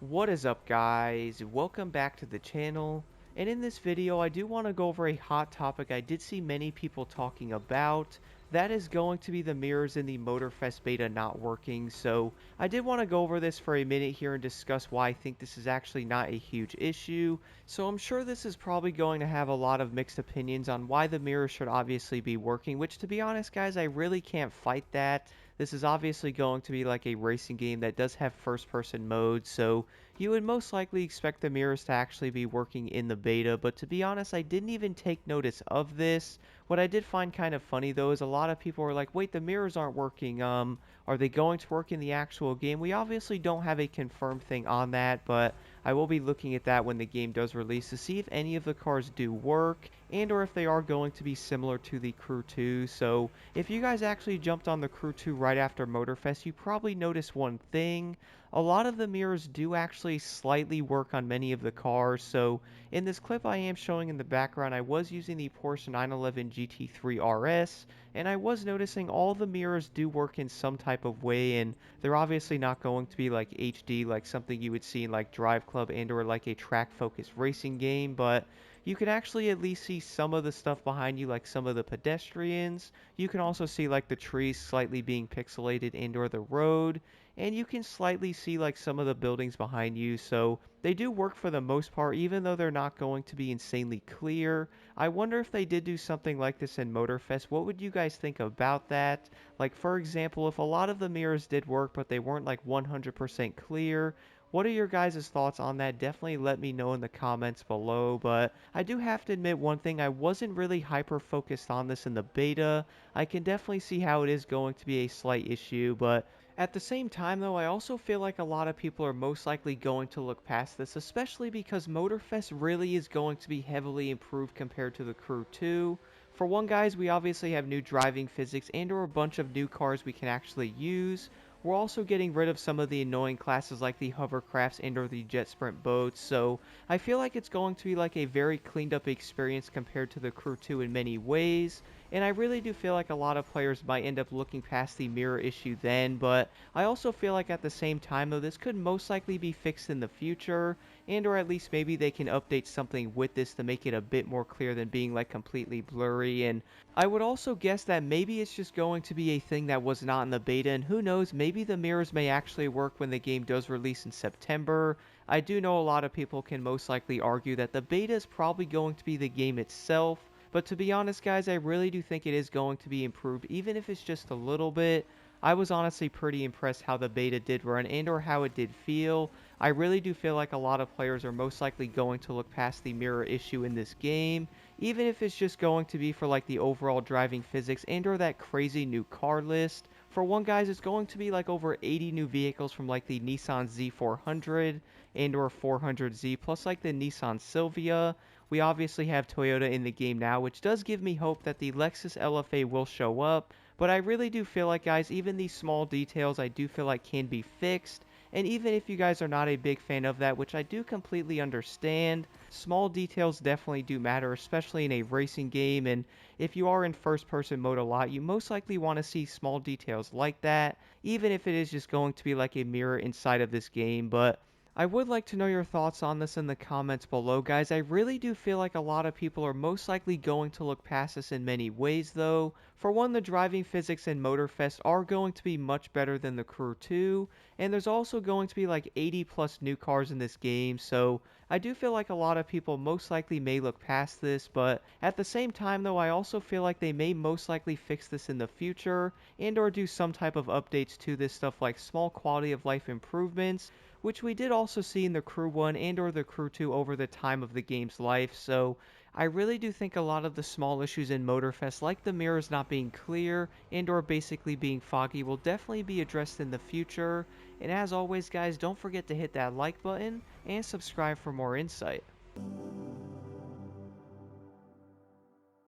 What is up, guys? Welcome back to the channel. And in this video I do want to go over a hot topic I did see many people talking about. That is going to be the mirrors in the Motorfest beta not working. So I did want to go over this for a minute here and discuss why I think this is actually not a huge issue. So I'm sure this is probably going to have a lot of mixed opinions on why the mirrors should obviously be working, which, to be honest guys, I really can't fight that. This is obviously going to be like a racing game that does have first person mode, so you would most likely expect the mirrors to actually be working in the beta, but to be honest, I didn't even take notice of this. What I did find kind of funny though is a lot of people were like, wait, the mirrors aren't working, are they going to work in the actual game? We obviously don't have a confirmed thing on that, but I will be looking at that when the game does release to see if any of the cars do work, and or if they are going to be similar to the Crew 2. So if you guys actually jumped on the Crew 2 right after Motorfest, you probably noticed one thing. A lot of the mirrors do actually slightly work on many of the cars. So in this clip I am showing in the background, I was using the Porsche 911 GT3 RS, and I was noticing all the mirrors do work in some type of way, and they're obviously not going to be like HD, like something you would see in like Drive Club and or like a track focused racing game, but you can actually at least see some of the stuff behind you, like some of the pedestrians. You can also see like the trees slightly being pixelated and or the road, and you can slightly see like some of the buildings behind you. So they do work for the most part, even though they're not going to be insanely clear. I wonder if they did do something like this in Motorfest, what would you guys think about that? Like, for example, if a lot of the mirrors did work but they weren't like 100% clear, what are your guys' thoughts on that? Definitely let me know in the comments below, but I do have to admit one thing, I wasn't really hyper focused on this in the beta. I can definitely see how it is going to be a slight issue, but at the same time though, I also feel like a lot of people are most likely going to look past this, especially because Motorfest really is going to be heavily improved compared to the Crew 2. For one, guys, we obviously have new driving physics and or a bunch of new cars we can actually use. We're also getting rid of some of the annoying classes like the hovercrafts and or the jet sprint boats, so I feel like it's going to be like a very cleaned up experience compared to the Crew 2 in many ways, and I really do feel like a lot of players might end up looking past the mirror issue then, but I also feel like at the same time though, this could most likely be fixed in the future, and or at least maybe they can update something with this to make it a bit more clear than being like completely blurry. And I would also guess that maybe it's just going to be a thing that was not in the beta, and who knows, maybe the mirrors may actually work when the game does release in September. I do know a lot of people can most likely argue that the beta is probably going to be the game itself, but to be honest guys, I really do think it is going to be improved, even if it's just a little bit. I was honestly pretty impressed how the beta did run and or how it did feel. I really do feel like a lot of players are most likely going to look past the mirror issue in this game, even if it's just going to be for like the overall driving physics and or that crazy new car list. For one, guys, it's going to be like over 80 new vehicles from like the Nissan Z400 and or 400Z, plus like the Nissan Silvia. We obviously have Toyota in the game now, which does give me hope that the Lexus LFA will show up, but I really do feel like, guys, even these small details I do feel like can be fixed. And even if you guys are not a big fan of that, which I do completely understand, small details definitely do matter, especially in a racing game. And if you are in first person mode a lot, you most likely want to see small details like that, even if it is just going to be like a mirror inside of this game. But I would like to know your thoughts on this in the comments below, guys. I really do feel like a lot of people are most likely going to look past this in many ways, though. For one, the driving physics in Motorfest are going to be much better than the Crew 2, and there's also going to be like 80 plus new cars in this game, so I do feel like a lot of people most likely may look past this, but at the same time though, I also feel like they may most likely fix this in the future, and or do some type of updates to this stuff like small quality of life improvements, which we did also see in the Crew 1 and or the Crew 2 over the time of the game's life. So I really do think a lot of the small issues in Motorfest, like the mirrors not being clear and or basically being foggy, will definitely be addressed in the future. And as always guys, don't forget to hit that like button and subscribe for more insight.